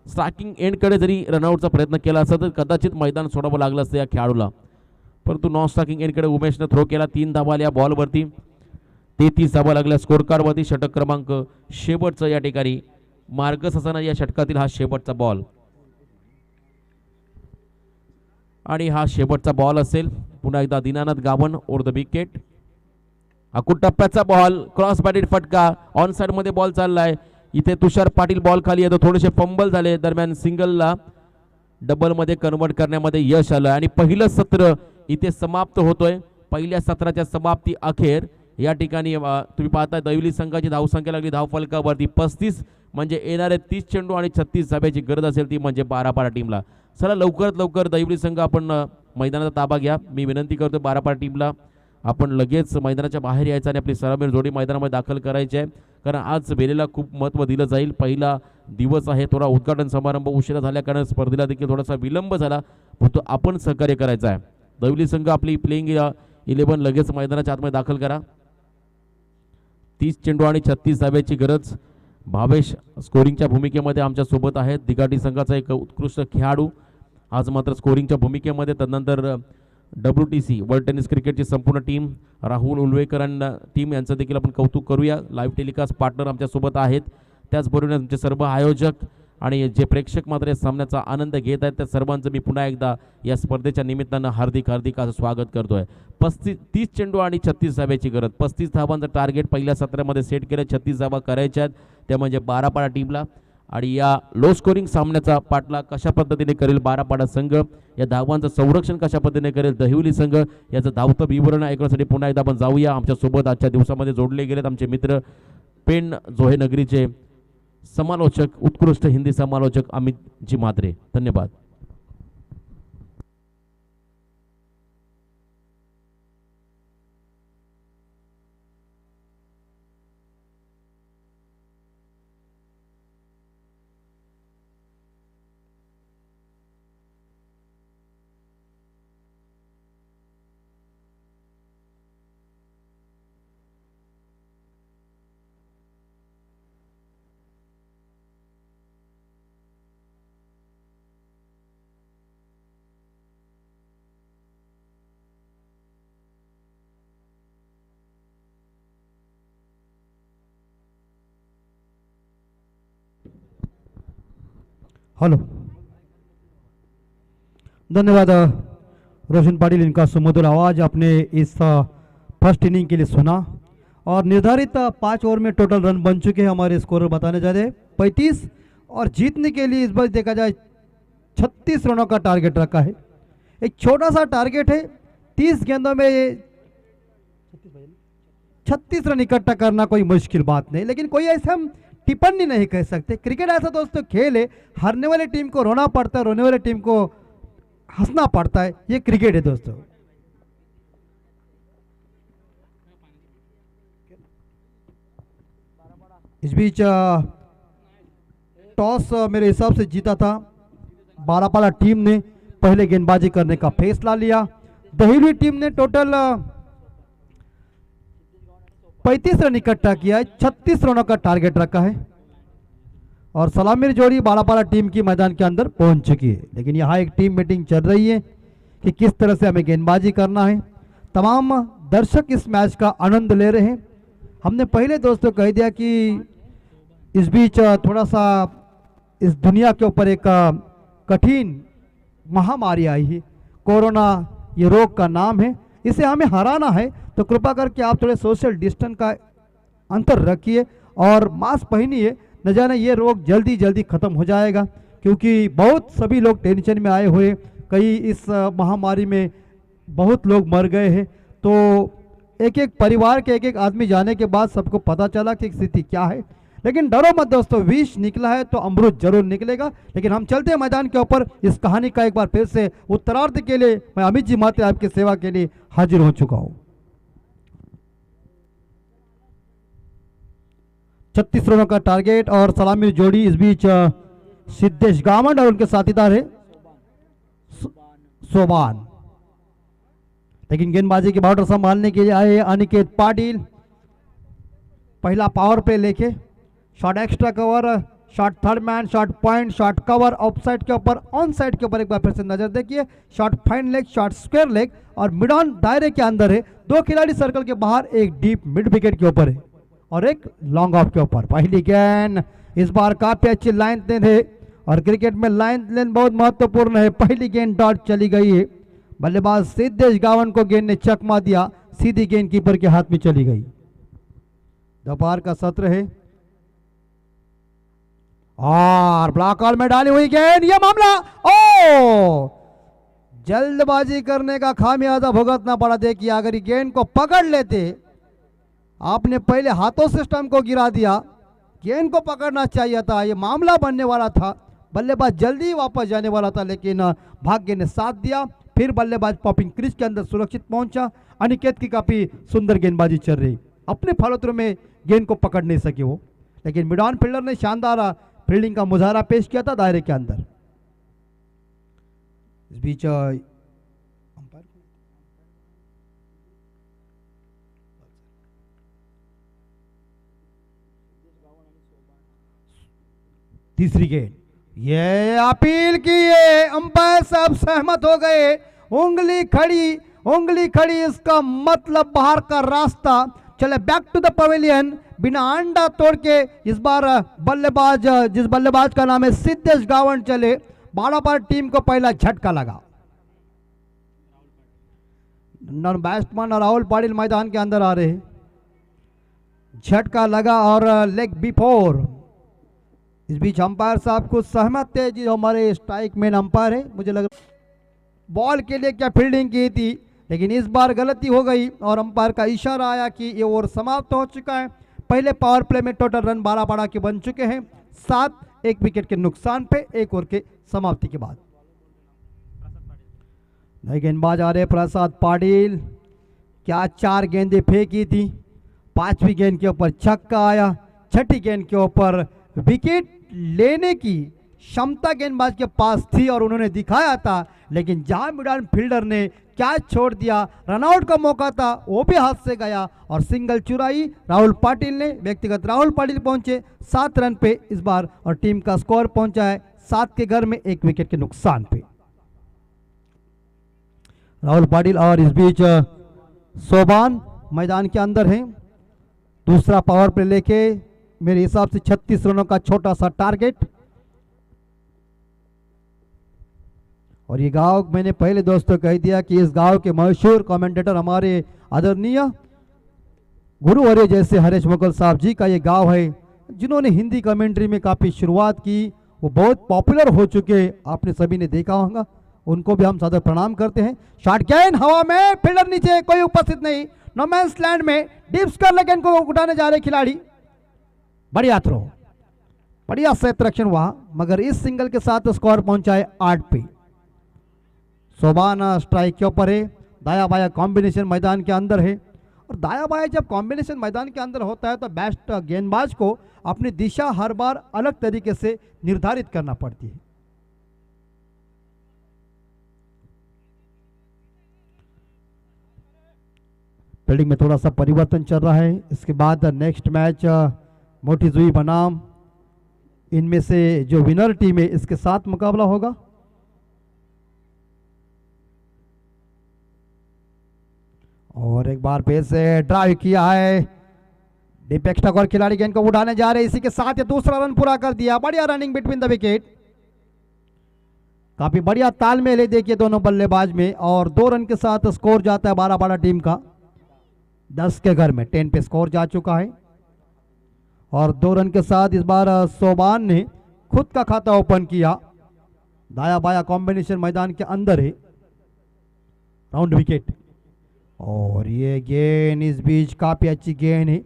स्ट्रायकिंग एंडकडे जरी रनआउटचा प्रयत्न केला असता तर कदाचित मैदान सोडावं लागलं असतं या खेळाडूला, परंतु नॉन स्ट्रायकिंग एंडकडे उमेशने थ्रो केला. 3 धावा आल्या बॉलवरती, 33 धावा लागल्या स्कोरकार्डवरती. षटक क्रमांक शेवटचं या ठिकाणी मार्गस्थ असताना या षटकातील हा शेवटचा बॉल आणि हा शेवटचा बॉल असेल. पुन्हा एकदा Dinanath Gawand over the wicket. अकूट टप्प्याचा बॉल, क्रॉस बॅटेड फटका, ऑन साइड मध्ये बॉल चाललाय. इथे तुषार पाटील बॉल खाली येतो, थोडेसे फंबल झाले. दरम्यान सिंगलला डबल मध्ये कन्वर्ट करण्यामध्ये यश आलं आणि पहिलं सत्र इथे समाप्त होतोय. पहिल्या सत्राच्या समाप्ती अखेर या ठिकाणी तुम्ही पाहता दहिवली संघाची धावसंख्या लागली धावफलकावरती 35, म्हणजे येणारे 30 चेंडू आणि 36 धाब्याची गरज असेल ती म्हणजे बारापाडा टीमला. चला लवकरात लवकर दहिवली संघ आपण मैदानाचा ताबा घ्या. मी विनंती करतो बारापाडा टीमला आपण लगेच मैदानाच्या बाहेर यायचं आणि आपली सलामीर जोडी मैदानामध्ये दाखल करायची आहे, कारण आज वेळेला खूप महत्त्व दिलं जाईल. पहिला दिवस आहे, थोडा उद्घाटन समारंभ उशिरा झाल्या कारण स्पर्धेला देखील थोडासा विलंब झाला, परंतु आपण सहकार्य करायचं आहे. दहिवली संघ आपली प्लेइंग 11 लगेच मैदानाच्या आतमध्ये दाखल करा. 30 चेंडू आणि 36 धाब्याची गरज. भावेश स्कोरिंगच्या भूमिकेमध्ये आमच्या सोबत आहेत. दिघाटी संघाचा एक उत्कृष्ट खेळाडू आज मात्र स्कोरिंगच्या भूमिकेमध्ये. तदनंतर WTC वर्ल्ड टेनिस क्रिकेटची संपूर्ण टीम, राहुल उलवेकर टीम यांचं देखील आपण कौतुक करूया. लाईव्ह टेलिकास्ट पार्टनर आमच्या सोबत आहेत. त्याचबरोबर आमचे सर्व आयोजक आणि जे प्रेक्षक मात्र या सामन्याचा आनंद घेत आहेत त्या सर्वांचं मी पुन्हा एकदा या स्पर्धेच्या निमित्तानं हार्दिक असं स्वागत करतोय. 30 चेंडू आणि 36 धाब्याची गरज. 35 धावांचं टार्गेट पहिल्या सत्रामध्ये सेट केलं. 36 धावा करायच्या आहेत, त्या म्हणजे बारापाडा टीमला. आणि या लो स्कोरिंग सामन्याचा पाठला कशा पद्धतीने करेल बारापाडा संघ, या धावांचं संरक्षण कशा पद्धतीने करेल दहिवली संघ, याचं धावतं विवरण ऐकण्यासाठी पुन्हा एकदा आपण जाऊया. आमच्या सोबत आजच्या दिवसामध्ये जोडले गेलेत आमचे मित्र पेण जोहे नगरीचे समालोचक, उत्कृष्ट हिंदी समालोचक अमितजी म्हात्रे. धन्यवाद. हेलो, धन्यवाद रोशन पाटिल, इनका सुमधुर आवाज़ आपने इस फर्स्ट इनिंग के लिए सुना। और निर्धारित 5 ओवर में टोटल रन बन चुके हैं। हमारे स्कोर बताने जा रहे हैं 35, और जीतने के लिए इस बार देखा जाए 36 रनों का टारगेट रखा है। एक छोटा सा टारगेट है, 30 गेंदों में 36 रन इकट्ठा करना कोई मुश्किल बात नहीं, लेकिन कोई ऐसे हम टिप्पणी नहीं कह सकते। क्रिकेट ऐसा दोस्तों खेल है, हारने वाली टीम को रोना पड़ता है, रोने वाली टीम को हंसना पड़ता है, ये क्रिकेट है दोस्तों। इस बीच टॉस मेरे हिसाब से जीता था बारापाला टीम ने, पहले गेंदबाजी करने का फैसला लिया। दहिली टीम ने टोटल 35 रन इकट्ठा किया है, 36 रनों का टारगेट रखा है। और सलामी जोड़ी बारापाला टीम की मैदान के अंदर पहुंच चुकी है, लेकिन यहाँ एक टीम मीटिंग चल रही है कि किस तरह से हमें गेंदबाजी करना है। तमाम दर्शक इस मैच का आनंद ले रहे हैं। हमने पहले दोस्तों कह दिया कि इस बीच थोड़ा सा इस दुनिया के ऊपर एक कठिन महामारी आई है, कोरोना ये रोग का नाम है। इसे हमें हराना है तो कृपा करके आप थोड़े सोशल डिस्टेंस का अंतर रखिए और मास्क पहनिए, न जाने ये रोग जल्दी जल्दी ख़त्म हो जाएगा, क्योंकि बहुत सभी लोग टेंशन में आए हुए, कई इस महामारी में बहुत लोग मर गए हैं। तो एक एक परिवार के एक एक आदमी जाने के बाद सबको पता चला कि स्थिति क्या है। लेकिन डरो मत दोस्तों, विष निकला है तो अमृत जरूर निकलेगा। लेकिन हम चलते हैं मैदान के ऊपर। इस कहानी का एक बार फिर से उत्तरार्ध के लिए मैं अमित जी माते आपकी सेवा के लिए हाजिर हो चुका हूं। 36 रनों का टारगेट और सलामी जोड़ी। इस बीच सिद्धेश गावंड और उनके साथीदार है सोबान, लेकिन गेंदबाजी के बॉर्डर संभालने के लिए आए अनिकेत पाटिल। पहला पावर पे लेके shot extra cover, shot third man, shot point, shot cover, off side के ऊपर, ऑन साइड के ऊपर एक बार फिर से नजर देखिए। Shot fine leg, shot square leg और मिड ऑन दायरे के अंदर है। 2 खिलाड़ी सर्कल के बाहर, एक डीप मिड विकेट के ऊपर है और एक लॉन्ग ऑफ के ऊपर। पहली गेंद इस बार काफी अच्छी लाइन लेंथ है और क्रिकेट में लाइन लेंथ बहुत महत्वपूर्ण है। पहली गेंद डॉट चली गई है, बल्लेबाज सिद्धेश गावन को गेंद ने चकमा दिया, सीधी गेंद कीपर के हाथ में चली गई। दोपहर का सत्र है और ब्लॉक ऑल में डाली हुई गेंद, यह मामला ओ जल्दबाजी करने का खामियाजा भुगतना पड़ा। देखिए अगर ये गेंद को पकड़ लेते, आपने पहले हाथों से स्टंप को गिरा दिया, गेंद को पकड़ना चाहिए था, ये मामला बनने वाला था। बल्लेबाज जल्दी वापस जाने वाला था, लेकिन भाग्य ने साथ दिया। फिर बल्लेबाज पॉपिंग क्रीज के अंदर सुरक्षित पहुंचा। अनिकेत की काफी सुंदर गेंदबाजी चल रही, अपने फॉलोथ्रू में गेंद को पकड़ नहीं सके वो, लेकिन मिड ऑन फील्डर ने शानदार फील्डिंग का मुजाहरा पेश किया था दायरे के अंदर। इस बीच तीसरी गेंद, ये अपील की, ये अंपायर साहब सहमत हो गए। उंगली खड़ी, इसका मतलब बाहर का रास्ता। चले बैक टू द पवेलियन, बिना अंडा तोड़ के इस बार बल्लेबाज, जिस बल्लेबाज का नाम है सिद्धेश गावन, चले। बारापाला टीम को पहला झटका लगा। बैट्समैन राहुल पाटिल मैदान के अंदर आ रहे हैं, झटका लगा और लेग बिफोर। इस बीच अंपायर साहब को सहमत थे, जो हमारे स्ट्राइक मैन अंपायर है, मुझे लग बॉल के लिए क्या फील्डिंग की थी, लेकिन इस बार गलती हो गई और अंपायर का इशारा आया कि ये ओवर समाप्त हो चुका है। पहले पावर प्ले में टोटल रन बारापाला के बन चुके हैं 7, 1 विकेट के नुकसान पे 1 ओवर के समाप्ति के बाद। नए गेंदबाज आ रहे प्रसाद पाटिल, क्या 4 गेंदें फेंकी थी, 5वीं गेंद के ऊपर छक्का आया, 6ठी गेंद के ऊपर विकेट लेने की क्षमता गेंदबाज के पास थी और उन्होंने दिखाया था, लेकिन जहां मिड फील्डर ने कैच छोड़ दिया, रनआउट का मौका था, वो भी हाथ से गया और सिंगल चुराई राहुल पाटिल ने। व्यक्तिगत राहुल पाटिल पहुंचे 7 रन पे इस बार और टीम का स्कोर पहुंचा है 7 के घर में 1 विकेट के नुकसान पे। राहुल पाटिल और इस बीच सोबान मैदान के अंदर है। दूसरा पावर प्ले लेके मेरे हिसाब से 36 रनों का छोटा सा टारगेट। और ये गांव मैंने पहले दोस्तों कह दिया कि इस गांव के मशहूर कमेंटेटर हमारे आदरणीय गुरुवर्य जैसे हरीश मुगल साहब जी का ये गांव है, जिन्होंने हिंदी कमेंट्री में काफ़ी शुरुआत की। वो बहुत पॉपुलर हो चुके, आपने सभी ने देखा होगा। उनको भी हम सादर प्रणाम करते हैं। शॉट गेंद हवा में, फील्डर नीचे, कोई उपस्थित नहीं, नो मैंस लैंड में, डीप स्क्वायर गेंद को उठाने जा रहे खिलाड़ी। बढ़िया थ्रो, बढ़िया सेट हुआ, मगर इस सिंगल के साथ स्कोर पहुंचा है 8 पे। सोबान स्ट्राइक के ऊपर है, दाया बाया कॉम्बिनेशन मैदान के अंदर है। और दाया बाया जब कॉम्बिनेशन मैदान के अंदर होता है तो बेस्ट गेंदबाज को अपनी दिशा हर बार अलग तरीके से निर्धारित करना पड़ती है। फील्डिंग में थोड़ा सा परिवर्तन चल रहा है। इसके बाद नेक्स्ट मैच मोटीजुई बनाम, इनमें से जो विनर टीम है इसके साथ मुकाबला होगा। और एक बार फिर से ड्राइव किया है, डीप एक्स्ट्रा और खिलाड़ी गेंद को उठाने जा रहे हैं। इसी के साथ ये दूसरा रन पूरा कर दिया। बढ़िया रनिंग बिटवीन द विकेट, काफी बढ़िया तालमेल है देखिए दोनों बल्लेबाज में। और 2 रन के साथ स्कोर जाता है 12 टीम का, 10 के घर में 10 पे स्कोर जा चुका है। और 2 रन के साथ इस बार सोबान ने खुद का खाता ओपन किया। दाया बाया कॉम्बिनेशन मैदान के अंदर है, राउंड विकेट। और ये गेंद इस बीच काफी अच्छी गेंद है।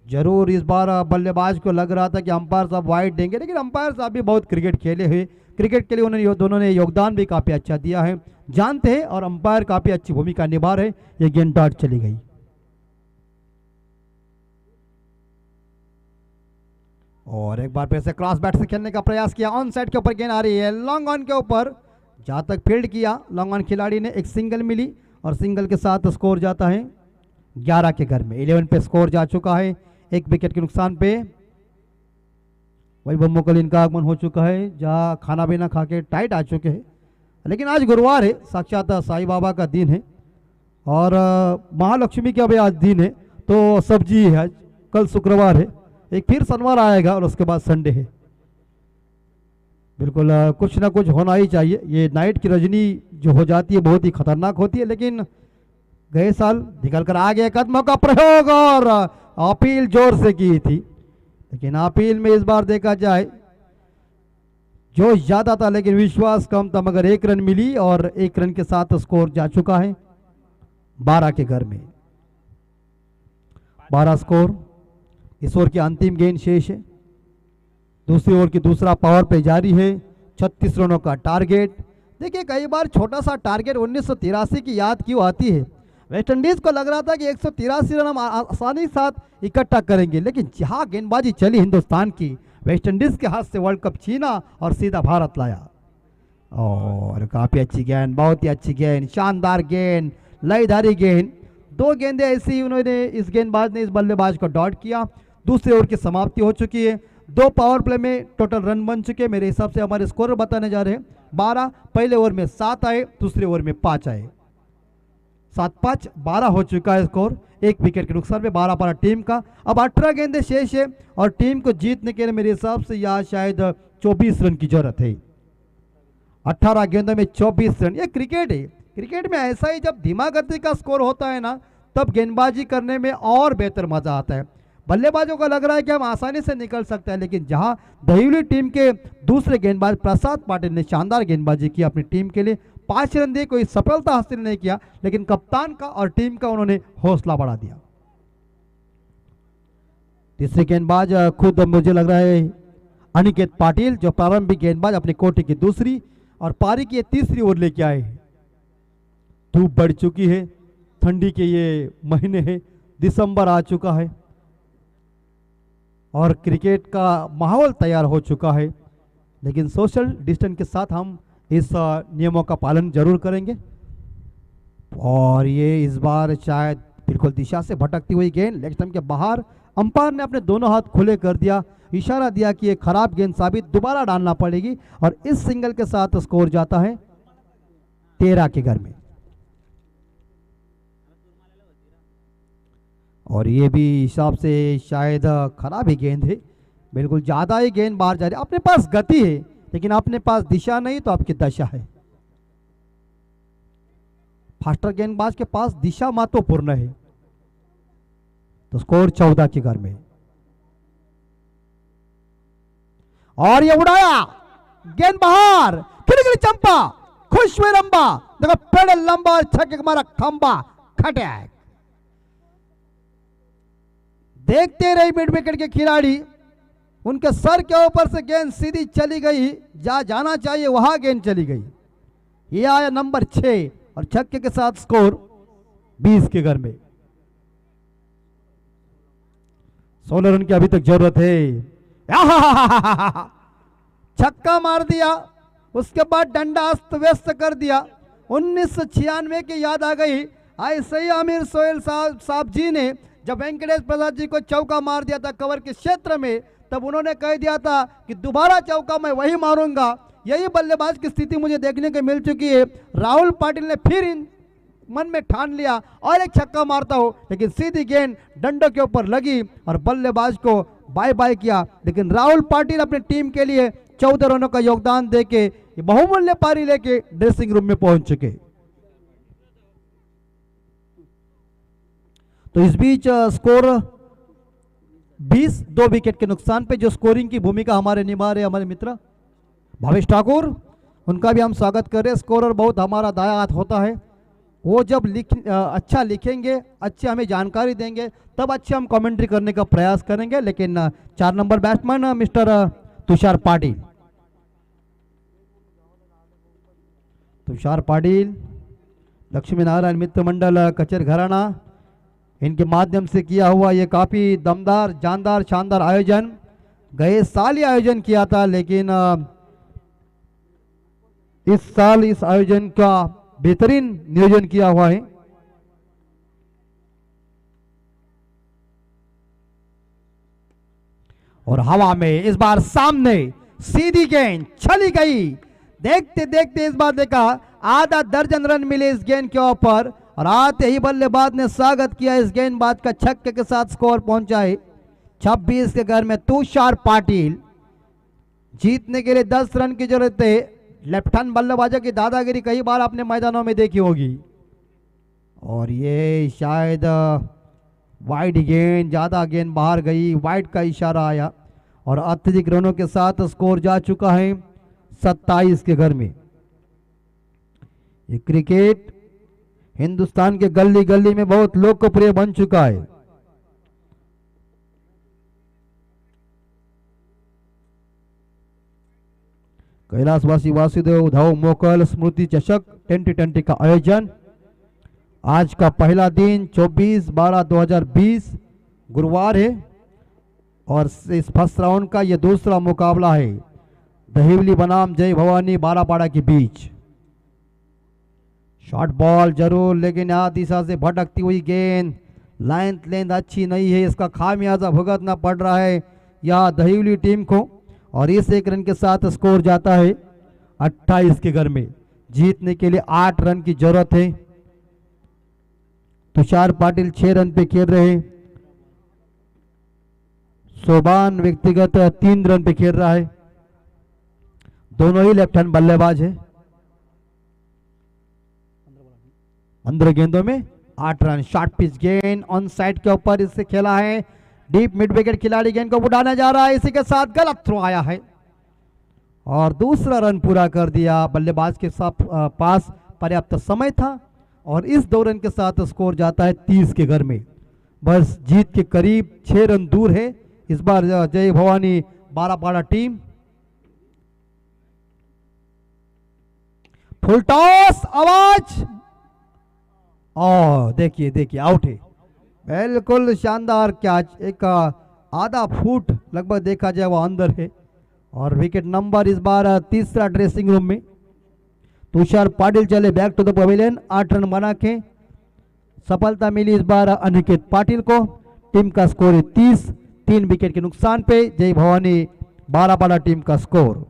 जरूर इस बार बल्लेबाज को लग रहा था कि अंपायर साहब वाइड देंगे, लेकिन अंपायर साहब भी बहुत क्रिकेट खेले हुए, क्रिकेट के लिए उन्होंने दोनों ने योगदान भी काफी अच्छा दिया है, जानते हैं। और अंपायर काफी अच्छी भूमिका निभा रहे। ये गेंद डॉट चली गई। और एक बार फिर से क्रॉस बैट से खेलने का प्रयास किया, ऑन साइड के ऊपर गेंद आ रही है, लॉन्ग ऑन के ऊपर, जहां तक फील्ड किया लॉन्ग ऑन खिलाड़ी ने, एक सिंगल मिली। और सिंगल के साथ स्कोर जाता है 11 के घर में, 11 पे स्कोर जा चुका है, 1 विकेट के नुकसान पे। वही मुकल इनका आगमन हो चुका है, जहाँ खाना पीना खा के टाइट आ चुके हैं। लेकिन आज गुरुवार है, साक्षात साईं बाबा का दिन है और महालक्ष्मी का भी आज दिन है, तो सब्जी है आज। कल शुक्रवार है, एक फिर शनिवार आएगा और उसके बाद संडे है। बिल्कुल कुछ ना कुछ होना ही चाहिए। ये नाइट की रजनी जो हो जाती है बहुत ही खतरनाक होती है, लेकिन गए साल निकल कर आ गया। कदमों का प्रयोग और अपील जोर से की थी, लेकिन अपील में इस बार देखा जाए जोश ज्यादा था लेकिन विश्वास कम था, मगर 1 रन मिली और 1 रन के साथ स्कोर जा चुका है 12 के घर में। 12 स्कोर। इस ओवर की अंतिम गेंद शेष है, दूसरी ओवर की दूसरा पावर पे जारी है। 36 रनों का टारगेट। देखिए कई बार छोटा सा टारगेट 1983 की याद क्यों आती है। वेस्ट इंडीज को लग रहा था कि 183 रन हम आसानी के साथ इकट्ठा करेंगे, लेकिन जहां गेंदबाजी चली हिंदुस्तान की, वेस्ट इंडीज के हाथ से वर्ल्ड कप छीना और सीधा भारत लाया। और काफी अच्छी गेंद, बहुत ही अच्छी गेंद, शानदार गेंद, लयधारी गेंद। 2 गेंदें ऐसी उन्होंने, इस गेंदबाज ने इस बल्लेबाज को डॉट किया। दूसरे ओवर की समाप्ति हो चुकी है। 2 पावर प्ले में टोटल रन बन चुके। मेरे हिसाब से हमारे स्कोर बताने जा रहे हैं 12। पहले ओवर में 7 आए, दूसरे ओवर में 5 आए, 7-5 12 हो चुका है स्कोर। 1 विकेट के नुकसान में 12 टीम का। अब 18 गेंदें शेष है और टीम को जीतने के लिए मेरे हिसाब से यहाँ शायद 24 रन की जरूरत है। 18 गेंदों में 24 रन। ये क्रिकेट है, क्रिकेट में ऐसा ही जब धीमा गति का स्कोर होता है ना, तब गेंदबाजी करने में और बेहतर मजा आता है। बल्लेबाजों को लग रहा है कि हम आसानी से निकल सकते हैं, लेकिन जहां दहिवली टीम के दूसरे गेंदबाज प्रसाद पाटिल ने शानदार गेंदबाजी की अपनी टीम के लिए, 5 रन दिए, कोई सफलता हासिल नहीं किया, लेकिन कप्तान का और टीम का उन्होंने हौसला बढ़ा दिया। तीसरे गेंदबाज खुद मुझे लग रहा है अनिकेत पाटिल, जो प्रारंभिक गेंदबाज अपनी कोटि की दूसरी और पारी की तीसरी ओवर लेके आए। धूप बढ़ चुकी है, ठंडी के ये महीने हैं, दिसंबर आ चुका है और क्रिकेट का माहौल तैयार हो चुका है, लेकिन सोशल डिस्टेंस के साथ हम इस नियमों का पालन जरूर करेंगे। और ये इस बार शायद बिल्कुल दिशा से भटकती हुई गेंद लेग स्टंप के बाहर। अंपायर ने अपने दोनों हाथ खुले कर दिया, इशारा दिया कि ये खराब गेंद साबित, दोबारा डालना पड़ेगी। और इस सिंगल के साथ स्कोर जाता है 13 के घर में। और ये भी हिसाब से शायद खराब ही गेंद है, बिल्कुल ज़्यादा ही गेंद बाहर जा रही है। अपने पास गति है लेकिन अपने पास दिशा नहीं, तो आपकी दशा है। फास्टर गेंदबाज के पास दिशा महत्वपूर्ण है। तो स्कोर 14 के घर में। और ये उड़ाया, गेंद बाहर, खिड़की चंपा, खुश हुए लंबा, देखो पेड़ लंबा, छक्के मारा खंबा, खटैक। देखते रहे मिड विकेट के खिलाड़ी, उनके सर के ऊपर से गेंद सीधी चली गई, जहां जाना चाहिए वहां गेंद चली गई। ये आया नंबर 6 और छक्के के साथ स्कोर 20 के घर में। 16 रन की अभी तक जरूरत है। छक्का मार दिया, उसके बाद डंडा अस्त व्यस्त कर दिया। 1996 की याद आ गई। ऐसे ही आमिर सोहेल साहब जी ने जब वेंकटेश प्रसाद जी को चौका मार दिया था कवर के क्षेत्र में, तब उन्होंने कह दिया था कि दोबारा चौका मैं वही मारूंगा। यही बल्लेबाज की स्थिति मुझे देखने को मिल चुकी है। राहुल पाटिल ने फिर इन मन में ठान लिया और एक छक्का मारता हो, लेकिन सीधी गेंद डंडों के ऊपर लगी और बल्लेबाज को बाय बाय किया। लेकिन राहुल पाटिल अपनी टीम के लिए 14 रनों का योगदान देके बहुमूल्य पारी लेके ड्रेसिंग रूम में पहुंच चुके। तो इस बीच स्कोर 20, 2 विकेट के नुकसान पे जो स्कोरिंग की भूमिका हमारे निभा रहे हमारे मित्र भावेश ठाकुर, उनका भी हम स्वागत कर रहे हैं। स्कोरर बहुत हमारा दाया हाथ होता है, वो जब अच्छा लिखेंगे, अच्छे हमें जानकारी देंगे, तब अच्छे हम कमेंट्री करने का प्रयास करेंगे। लेकिन 4 नंबर बैट्समैन मिस्टर तुषार पाटिल, लक्ष्मी नारायण मित्र मंडल कचर घराना, इनके माध्यम से किया हुआ ये काफी दमदार, जानदार, शानदार आयोजन। गए साल ही आयोजन किया था, लेकिन इस साल इस आयोजन का बेहतरीन नियोजन किया हुआ है। और हवा में इस बार सामने सीधी गेंद चली गई। देखते देखते इस बार देखा आधा दर्जन रन मिले इस गेंद के ऊपर, और आते ही बल्लेबाज ने स्वागत किया इस गेंदबाज का, छक्के के साथ स्कोर पहुंचाए 26 के घर में। तुषार पाटिल जीतने के लिए 10 रन की जरूरत है। लेफ्ट हैंड बल्लेबाजों की दादागिरी कई बार आपने मैदानों में देखी होगी। और ये शायद वाइड गेंद, ज्यादा गेंद बाहर गई, वाइड का इशारा आया और अत्यधिक रनों के साथ स्कोर जा चुका है 27 के घर में। ये क्रिकेट हिंदुस्तान के गली गली में बहुत लोकप्रिय बन चुका है। कैलाशवासी वासुदेव धाव मोकल स्मृति चषक 2020 का आयोजन। आज का पहला दिन 24/12/2020 गुरुवार है और इस फर्स्ट राउंड का यह दूसरा मुकाबला है दहिवली बनाम जय भवानी बारापाड़ा के बीच। शॉर्ट बॉल जरूर, लेकिन यह दिशा से भटकती हुई गेंद, लेंथ अच्छी नहीं है, इसका खामियाजा भुगतना पड़ रहा है यह दहिवली टीम को। और इस 1 रन के साथ स्कोर जाता है 28 के घर में। जीतने के लिए 8 रन की जरूरत है। तुषार पाटिल 6 रन पे खेल रहे, सोबान व्यक्तिगत 3 रन पे खेल रहा है। दोनों ही लेफ्ट हैंड बल्लेबाज है। 15 गेंदों में 8 रन। शॉर्ट पिच गेंद ऑन साइड के ऊपर इससे खेला है। डीप मिड विकेट खिलाड़ी गेंद को उड़ाने जा रहा है, इसी के साथ गलत थ्रो आया है और दूसरा रन पूरा कर दिया। बल्लेबाज के पास पर्याप्त समय था और इस 2 रन के साथ स्कोर जाता है 30 के घर में। बस जीत के करीब 6 रन दूर है इस बार जय भवानी बारापाड़ा टीम। फुल टॉस, आवाज, और देखिए आउट है। बिल्कुल शानदार कैच, एक आधा फुट लगभग देखा जाए वो अंदर है। और विकेट नंबर इस बार तीसरा ड्रेसिंग रूम में। तुषार पाटिल चले back to the pavilion, 8 run बना के सफलता मिली इस बार अनिकेत पाटिल को। टीम का स्कोर है 30, 3 विकेट के नुकसान पे जय भवानी बारापाड़ा टीम का स्कोर।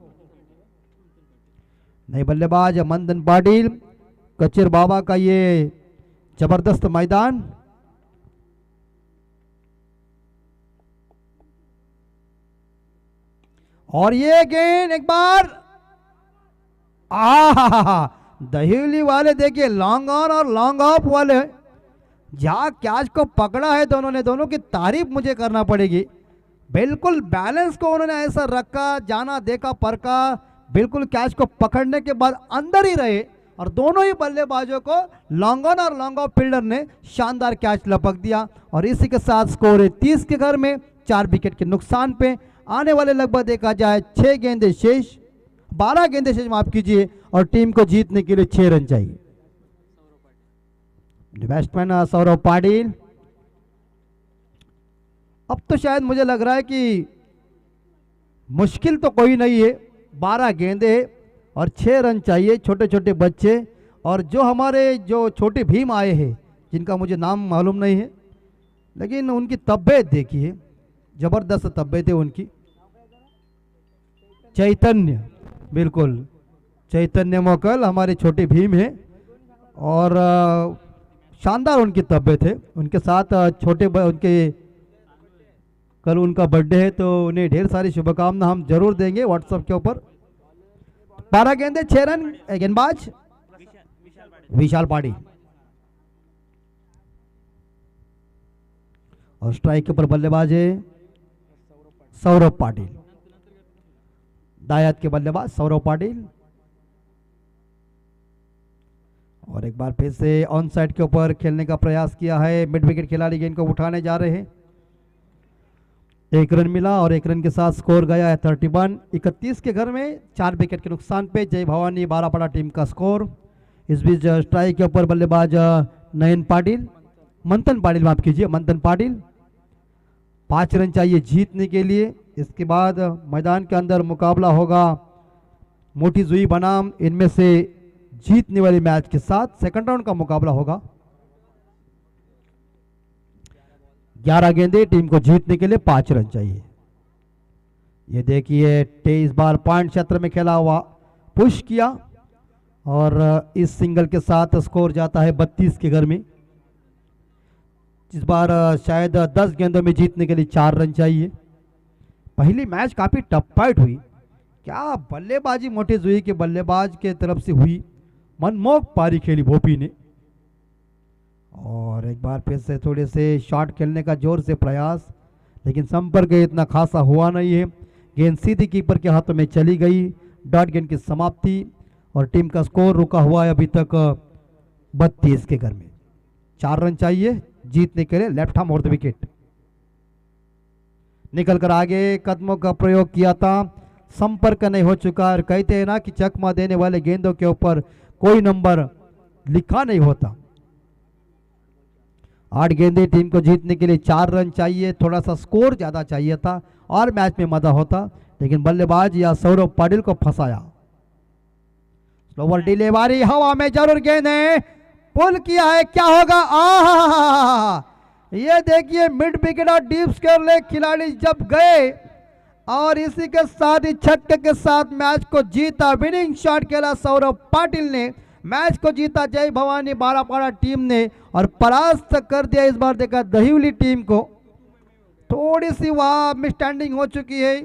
नए बल्लेबाज मंदन पाटिल, कचेर बाबा का ये जबरदस्त मैदान। और ये गेंद एक बार दहिवली वाले देखिए लॉन्ग ऑन और लॉन्ग ऑफ वाले जहाँ कैच को पकड़ा है दोनों की तारीफ मुझे करना पड़ेगी। बिल्कुल बैलेंस को उन्होंने ऐसा रखा, जाना देखा परखा, बिल्कुल कैच को पकड़ने के बाद अंदर ही रहे और दोनों ही बल्लेबाजों को लॉन्ग ऑन और लॉन्ग ऑफ फील्डर ने शानदार कैच लपक दिया और इसी के साथ स्कोर है 30 के घर में 4 विकेट के नुकसान पे। आने वाले लगभग देखा जाए 6 गेंदे शेष, 12 गेंदे शेष माफ कीजिए और टीम को जीतने के लिए 6 रन चाहिए। बैट्समैन सौरभ पाटिल। अब तो शायद मुझे लग रहा है कि मुश्किल तो कोई नहीं है, 12 गेंदे और 6 रन चाहिए। छोटे छोटे बच्चे और जो हमारे जो छोटे भीम आए हैं जिनका मुझे नाम मालूम नहीं है, लेकिन उनकी तबीयत देखिए, जबरदस्त तबीयत है उनकी। चैतन्य, बिल्कुल चैतन्य मोकल हमारे छोटे भीम है और शानदार उनकी तबीयत है। उनके साथ उनके कल उनका बर्थडे है तो उन्हें ढेर सारी शुभकामना हम जरूर देंगे व्हाट्सएप के ऊपर। 12 गेंदे 6 रन, गेंदबाज विशाल पाटिल और स्ट्राइक के ऊपर बल्लेबाज है सौरभ पाटिल। दायाद के बल्लेबाज सौरभ पाटिल और एक बार फिर से ऑन साइड के ऊपर खेलने का प्रयास किया है। मिड विकेट खिलाड़ी गेंद को उठाने जा रहे हैं। 1 रन मिला और 1 रन के साथ स्कोर गया है 31। 31 के घर में 4 विकेट के नुकसान पे जय भवानी बारापाड़ा टीम का स्कोर। इस बीच स्ट्राइक के ऊपर बल्लेबाज मंथन पाटिल माफ कीजिए, मंथन पाटिल। 5 रन चाहिए जीतने के लिए। इसके बाद मैदान के अंदर मुकाबला होगा मोटी जुई बनाम, इनमें से जीतने वाले मैच के साथ सेकंड राउंड का मुकाबला होगा। 11 गेंदे, टीम को जीतने के लिए 5 रन चाहिए। ये देखिए 23 बार पॉइंट क्षेत्र में खेला हुआ, पुश किया और इस सिंगल के साथ स्कोर जाता है 32 के घर में। इस बार शायद 10 गेंदों में जीतने के लिए 4 रन चाहिए। पहली मैच काफी टफ फाइट हुई, क्या बल्लेबाजी मोटे जुई के बल्लेबाज के तरफ से हुई, मनमोहक पारी खेली भोपी ने। और एक बार फिर से थोड़े से शॉट खेलने का जोर से प्रयास, लेकिन संपर्क इतना खासा हुआ नहीं है। गेंद सीधी कीपर के हाथों में चली गई। डॉट गेंद की समाप्ति और टीम का स्कोर रुका हुआ है अभी तक 32 के घर में। 4 रन चाहिए जीतने के लिए। Left arm over the wicket, निकल कर आगे कदमों का प्रयोग किया था, संपर्क नहीं हो चुका। और कहते हैं ना कि चकमा देने वाले गेंदों के ऊपर कोई नंबर लिखा नहीं होता। 8 गेंदे, टीम को जीतने के लिए 4 रन चाहिए। थोड़ा सा स्कोर ज्यादा चाहिए था और मैच में मजा होता, लेकिन बल्लेबाज या सौरभ पाटिल को फंसाया। स्लोवर डिलीवरी, हवा में जरूर गेंद है, पुल किया है, क्या होगा? ये देखिए मिड विकेट और डीप स्क्वायर ले खिलाड़ी जब गए और इसी के साथ ही छक्के के साथ मैच को जीता। विनिंग शॉट खेला सौरभ पाटिल ने, मैच को जीता जय भवानी बारापाड़ा टीम ने और परास्त कर दिया इस बार देखा दहिवली टीम को। थोड़ी सी वहां मिसस्टैंडिंग हो चुकी है।